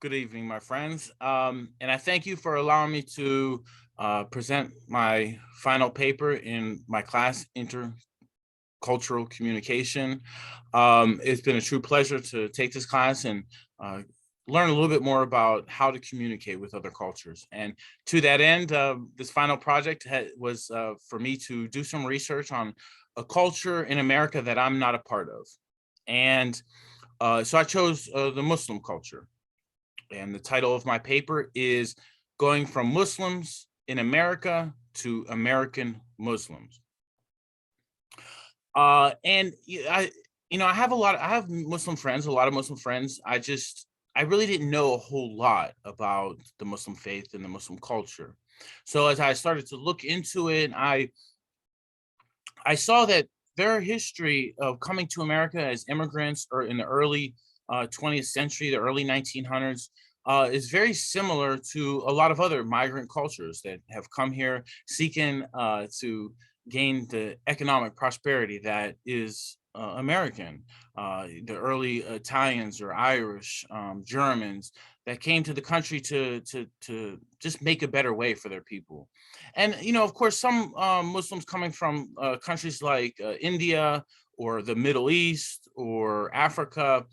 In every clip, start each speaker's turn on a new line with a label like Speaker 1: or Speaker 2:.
Speaker 1: Good evening, my friends. And I thank you for allowing me to present my final paper in my class, Intercultural Communication. It's been a true pleasure to take this class and uh, learn a little bit more about how to communicate with other cultures. And to that end, this final project was for me to do some research on a culture in America that I'm not a part of. And so I chose the Muslim culture. And the title of my paper is Going from Muslims in America to American Muslims. And I have I have Muslim friends, a lot of Muslim friends. I really didn't know a whole lot about the Muslim faith and the Muslim culture. So as I started to look into it, I saw that their history of coming to America as immigrants or in the early 20th century, the early 1900s, is very similar to a lot of other migrant cultures that have come here seeking to gain the economic prosperity that is American. The early Italians or Irish, Germans that came to the country to just make a better way for their people. And of course, some Muslims coming from countries like India or the Middle East or Africa,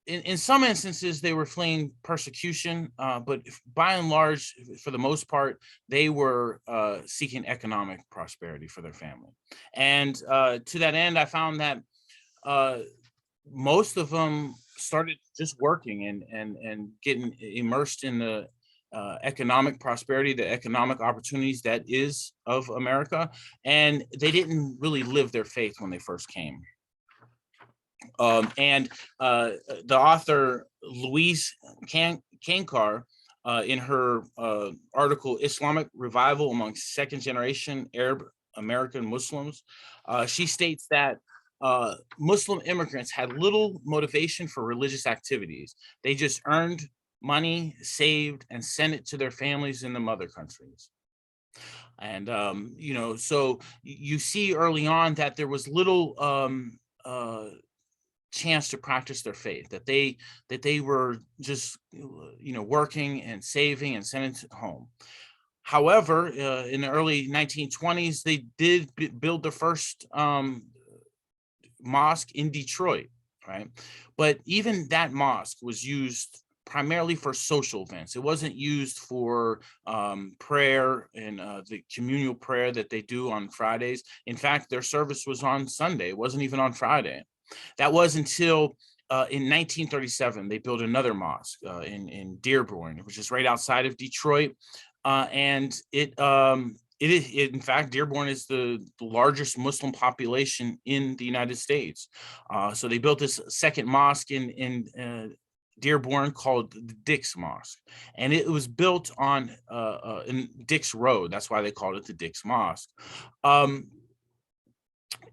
Speaker 1: in some instances they were fleeing persecution, but by and large, for the most part, they were seeking economic prosperity for their family. And to that end, I found that uh, most of them started just working and getting immersed in the economic prosperity, the economic opportunities that is of America, and they didn't really live their faith when they first came. And the author Louise Kankar, in her article "Islamic Revival Among Second Generation Arab American Muslims," she states that Muslim immigrants had little motivation for religious activities. They just earned money, saved, and sent it to their families in the mother countries. And so you see early on that there was little chance to practice their faith, that they were just working and saving and sending it home. However, in the early 1920s, they did build the first mosque in Detroit, right? But even that mosque was used primarily for social events. It wasn't used for prayer and the communal prayer that they do on Fridays. In fact, their service was on Sunday. It wasn't even on Friday. That was until in 1937, they built another mosque in Dearborn, which is right outside of Detroit. And in fact, Dearborn is the largest Muslim population in the United States. So they built this second mosque in Dearborn called the Dix Mosque, and it was built on in Dix Road. That's why they called it the Dix Mosque. Um,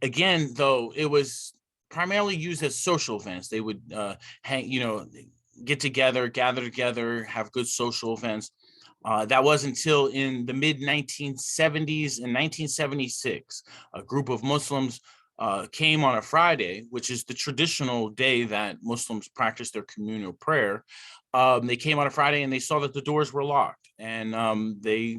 Speaker 1: Again, though, it was primarily used as social events. They would get together, gather together, have good social events. That was until in the mid 1970s. In 1976, a group of Muslims came on a Friday, which is the traditional day that Muslims practice their communal prayer. They came on a Friday and they saw that the doors were locked, and they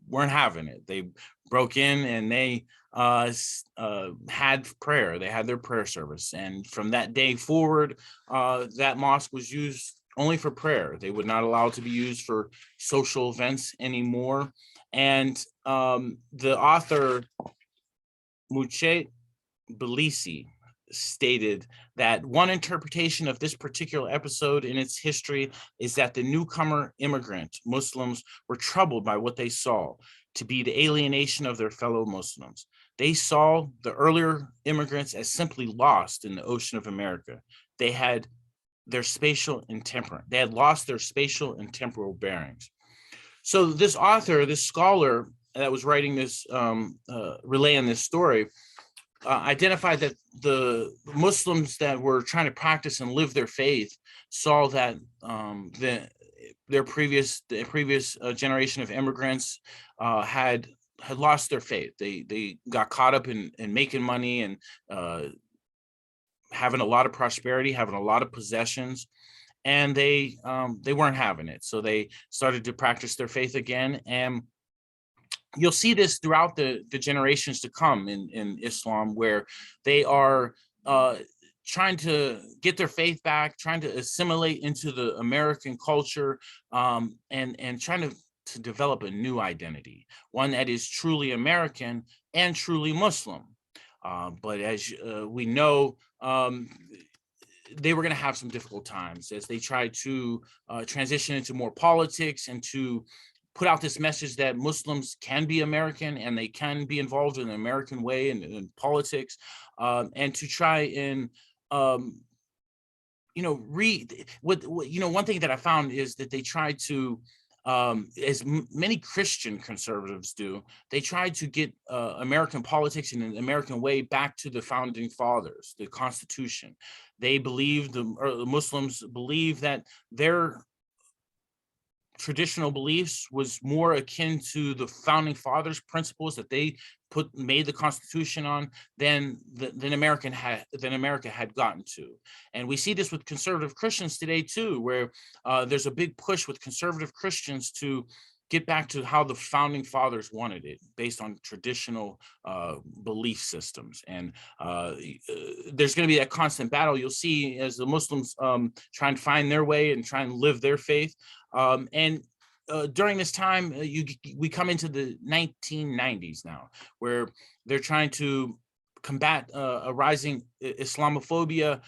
Speaker 1: weren't having it. They broke in and they had prayer. They had their prayer service, and from that day forward, that mosque was used only for prayer. They would not allow it to be used for social events anymore. And the author Muchet Belisi stated that one interpretation of this particular episode in its history is that the newcomer immigrant Muslims were troubled by what they saw to be the alienation of their fellow Muslims. They saw the earlier immigrants as simply lost in the ocean of America. They had they had lost their spatial and temporal bearings. So this author, this scholar that was writing this relaying this story, identified that the Muslims that were trying to practice and live their faith saw that the previous generation of immigrants had lost their faith. They got caught up in making money and having a lot of prosperity, having a lot of possessions, and they weren't having it. So they started to practice their faith again. And you'll see this throughout the generations to come in Islam, where they are uh, trying to get their faith back, trying to assimilate into the American culture, and trying to develop a new identity, one that is truly American and truly Muslim. But as we know, they were going to have some difficult times as they tried to transition into more politics and to put out this message that Muslims can be American and they can be involved in the American way in politics, and to try and um, read what one thing that I found is that they try to, as many Christian conservatives do, they try to get American politics in an American way back to the founding fathers, the Constitution. They believe the Muslims believe that their traditional beliefs was more akin to the founding fathers' principles that they made the Constitution on than America had gotten to. And we see this with conservative Christians today too, where there's a big push with conservative Christians to get back to how the founding fathers wanted it, based on traditional belief systems. And there's going to be that constant battle you'll see as the Muslims try and find their way and try and live their faith. And during this time, we come into the 1990s now, where they're trying to combat a rising Islamophobia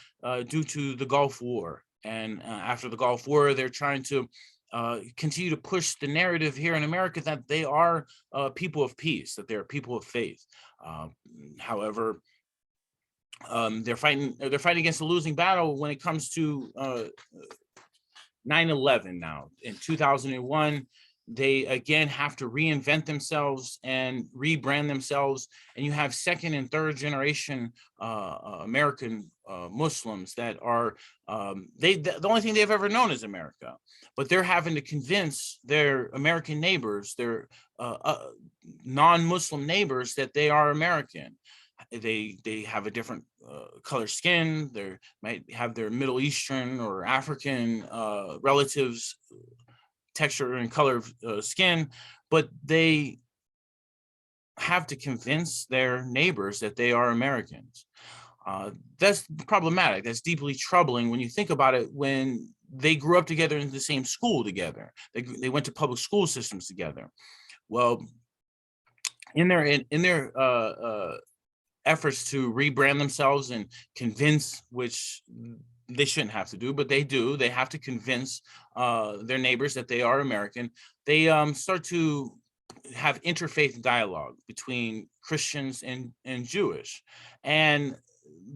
Speaker 1: due to the Gulf War. And after the Gulf War, they're trying to continue to push the narrative here in America that they are people of peace, that they're people of faith. However, they're fighting against a losing battle when it comes to 9/11 now. In 2001, they again have to reinvent themselves and rebrand themselves. And you have second and third generation American Muslims that are, the only thing they've ever known is America. But they're having to convince their American neighbors, their non-Muslim neighbors, that they are American. They have a different color skin. They might have their Middle Eastern or African relatives, texture and color of skin, but they have to convince their neighbors that they are Americans. That's problematic. That's deeply troubling when you think about it. When they grew up together in the same school together, they went to public school systems together. Well, in their efforts to rebrand themselves and convince, which they shouldn't have to do, but they do. They have to convince their neighbors that they are American. They start to have interfaith dialogue between Christians and Jewish, and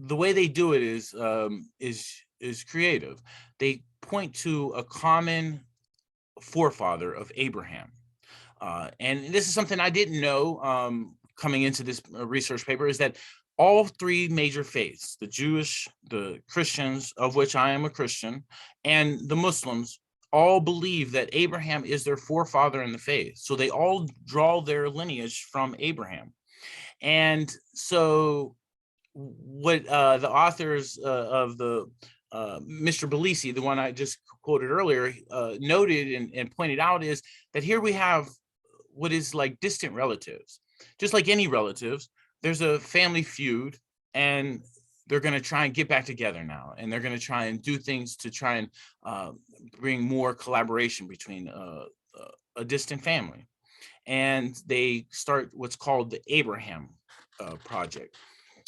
Speaker 1: the way they do it is creative. They point to a common forefather of Abraham, and this is something I didn't know coming into this research paper, is that all three major faiths, the Jewish, the Christians, of which I am a Christian, and the Muslims, all believe that Abraham is their forefather in the faith. So they all draw their lineage from Abraham. And so what the authors of the Mr. Bellisi, the one I just quoted earlier, noted and pointed out, is that here we have what is like distant relatives. Just like any relatives, there's a family feud, and they're going to try and get back together now, and they're going to try and do things to try and bring more collaboration between a distant family. And they start what's called the Abraham Project.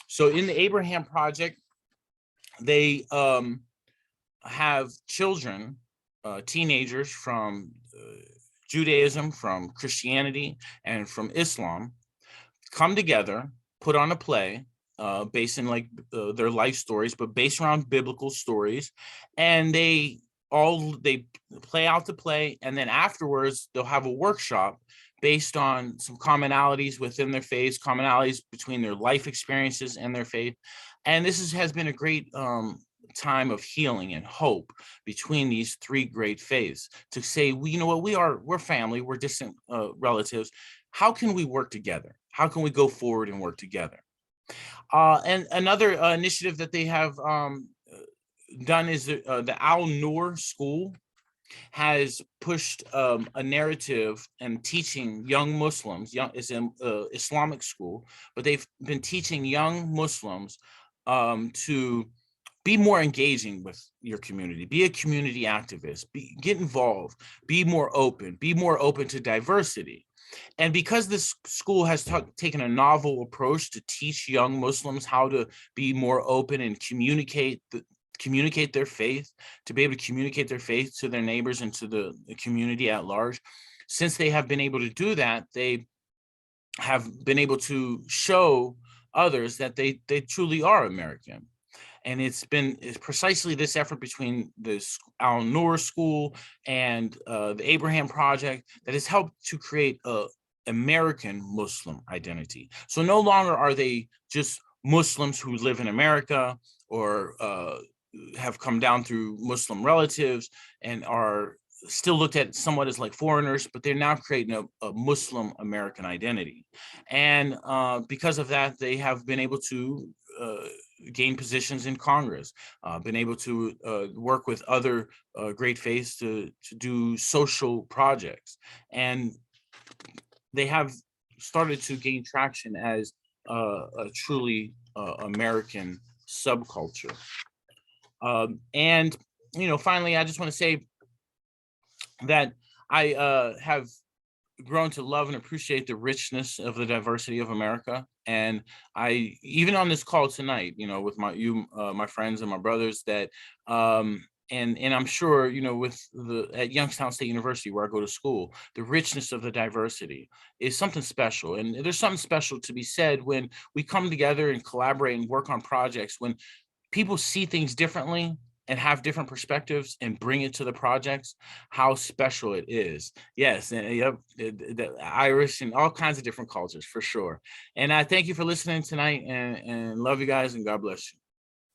Speaker 1: So in the Abraham Project, they have children, teenagers from Judaism, from Christianity, and from Islam come together, put on a play based in like their life stories, but based around biblical stories. And they play out the play, and then afterwards they'll have a workshop based on some commonalities within their faiths, commonalities between their life experiences and their faith. And this has been a great time of healing and hope between these three great faiths, to say, you know what, we're family, we're distant relatives. How can we work together? How can we go forward and work together? And another initiative that they have done is the Al Noor School has pushed a narrative and teaching young Muslims. It's an Islamic school, but they've been teaching young Muslims to be more engaging with your community, be a community activist, get involved, be more open to diversity. And because this school has taken a novel approach to teach young Muslims how to be more open and communicate their faith, to be able to communicate their faith to their neighbors and to the community at large, since they have been able to do that, they have been able to show others that they truly are American. And it's precisely this effort between this Al Noor School and the Abraham Project that has helped to create a American Muslim identity. So no longer are they just Muslims who live in America or have come down through Muslim relatives and are still looked at somewhat as like foreigners, but they're now creating a Muslim American identity. And because of that, they have been able to gain positions in Congress, been able to work with other great faiths to do social projects. And they have started to gain traction as a truly American subculture. And, finally, I just want to say that I have grown to love and appreciate the richness of the diversity of America. And I, even on this call tonight, with my friends and my brothers, that and I'm sure, with at Youngstown State University, where I go to school, the richness of the diversity is something special. And there's something special to be said when we come together and collaborate and work on projects, when people see things differently and have different perspectives and bring it to the projects, how special it is. Yes, and yep, the Irish and all kinds of different cultures for sure. And I thank you for listening tonight, and love you guys, and God bless you.